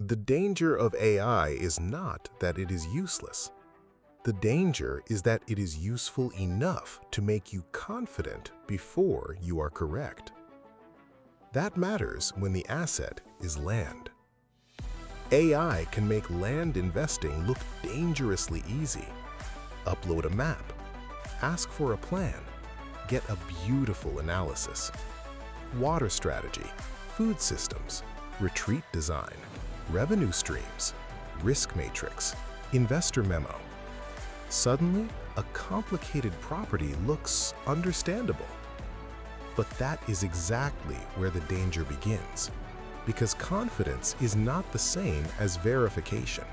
The danger of AI is not that it is useless. The danger is that it is useful enough to make you confident before you are correct. That matters when the asset is land. AI can make land investing look dangerously easy. Upload a map, ask for a plan, get a beautiful analysis. Water strategy, food systems, retreat design, revenue streams, risk matrix, investor memo. Suddenly, a complicated property looks understandable. But that is exactly where the danger begins, because confidence is not the same as verification.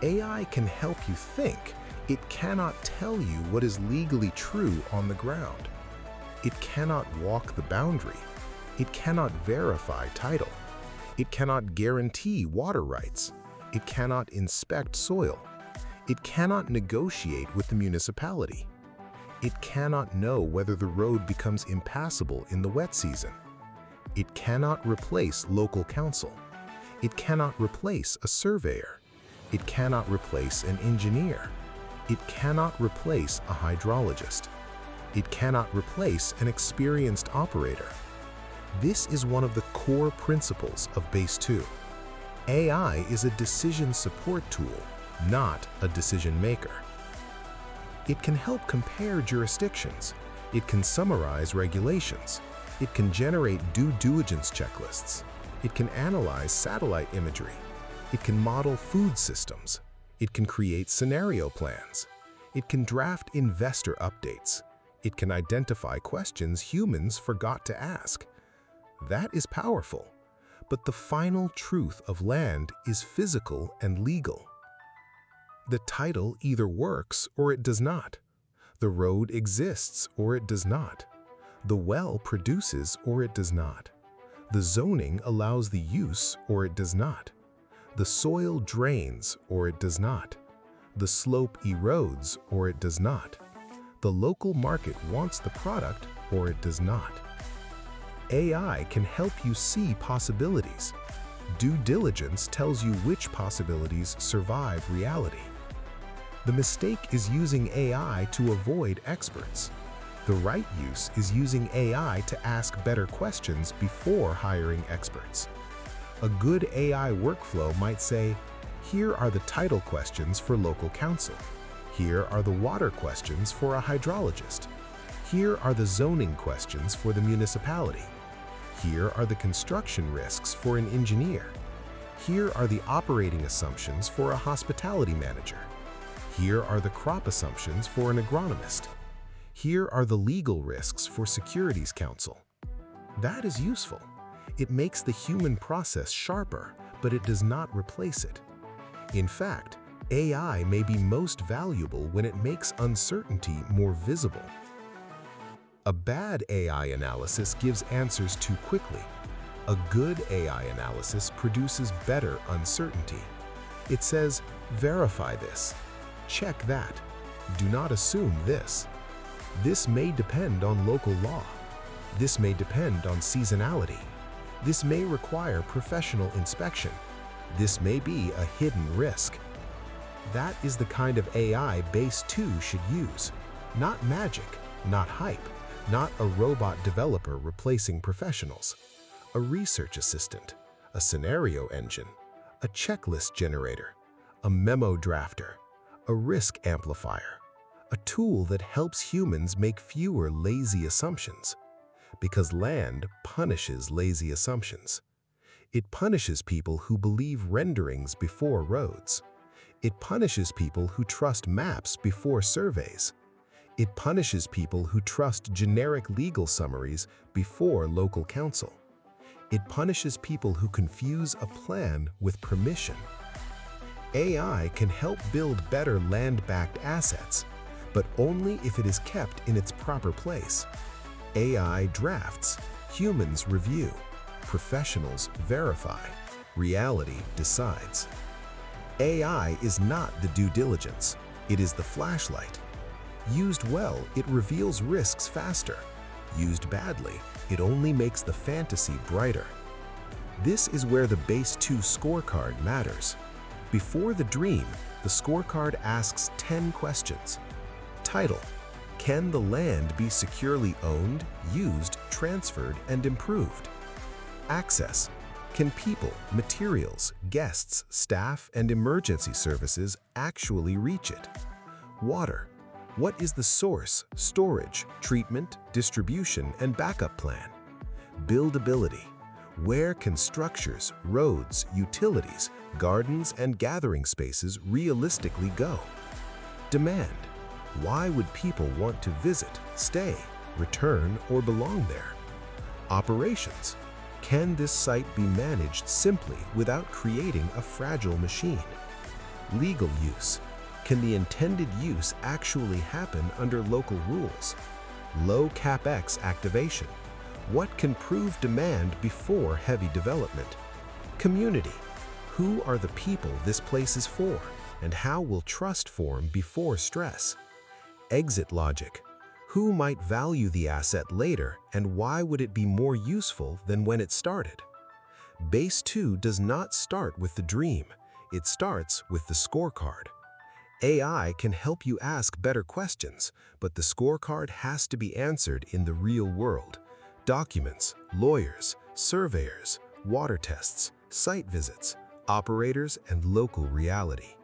AI can help you think. It cannot tell you what is legally true on the ground. It cannot walk the boundary. It cannot verify title. It cannot guarantee water rights. It cannot inspect soil. It cannot negotiate with the municipality. It cannot know whether the road becomes impassable in the wet season. It cannot replace local counsel. It cannot replace a surveyor. It cannot replace an engineer. It cannot replace a hydrologist. It cannot replace an experienced operator. This is one of the core principles of Base 2. AI is a decision support tool, not a decision maker. It can help compare jurisdictions. It can summarize regulations. It can generate due diligence checklists. It can analyze satellite imagery. It can model food systems. It can create scenario plans. It can draft investor updates. It can identify questions humans forgot to ask. That is powerful. But the final truth of land is physical and legal. The title either works or it does not. The road exists or it does not. The well produces or it does not. The zoning allows the use or it does not. The soil drains or it does not. The slope erodes or it does not. The local market wants the product or it does not. AI can help you see possibilities. Due diligence tells you which possibilities survive reality. The mistake is using AI to avoid experts. The right use is using AI to ask better questions before hiring experts. A good AI workflow might say, here are the title questions for local counsel. Here are the water questions for a hydrologist. Here are the zoning questions for the municipality. Here are the construction risks for an engineer. Here are the operating assumptions for a hospitality manager. Here are the crop assumptions for an agronomist. Here are the legal risks for securities counsel. That is useful. It makes the human process sharper, but it does not replace it. In fact, AI may be most valuable when it makes uncertainty more visible. A bad AI analysis gives answers too quickly. A good AI analysis produces better uncertainty. It says, verify this, check that, do not assume this. This may depend on local law. This may depend on seasonality. This may require professional inspection. This may be a hidden risk. That is the kind of AI Base 2 should use. Not magic, not hype, not a robot developer replacing professionals. A research assistant, a scenario engine, a checklist generator, a memo drafter, a risk amplifier, a tool that helps humans make fewer lazy assumptions. Because land punishes lazy assumptions. It punishes people who believe renderings before roads. It punishes people who trust maps before surveys. It punishes people who trust generic legal summaries before local counsel. It punishes people who confuse a plan with permission. AI can help build better land-backed assets, but only if it is kept in its proper place. AI drafts, humans review, professionals verify, reality decides. AI is not the due diligence, it is the flashlight. Used well, it reveals risks faster. Used badly, it only makes the fantasy brighter. This is where the Base 2 scorecard matters. Before the dream, the scorecard asks 10 questions. Title: can the land be securely owned, used, transferred, and improved? Access: can people, materials, guests, staff, and emergency services actually reach it? Water: what is the source, storage, treatment, distribution, and backup plan? Buildability: where can structures, roads, utilities, gardens, and gathering spaces realistically go? Demand: why would people want to visit, stay, return, or belong there? Operations: can this site be managed simply without creating a fragile machine? Legal use: can the intended use actually happen under local rules? Low CapEx activation: what can prove demand before heavy development? Community: who are the people this place is for, and how will trust form before stress? Exit logic: who might value the asset later, and why would it be more useful than when it started? Base 2 does not start with the dream, it starts with the scorecard. AI can help you ask better questions, but the scorecard has to be answered in the real world. Documents, lawyers, surveyors, water tests, site visits, operators, and local reality.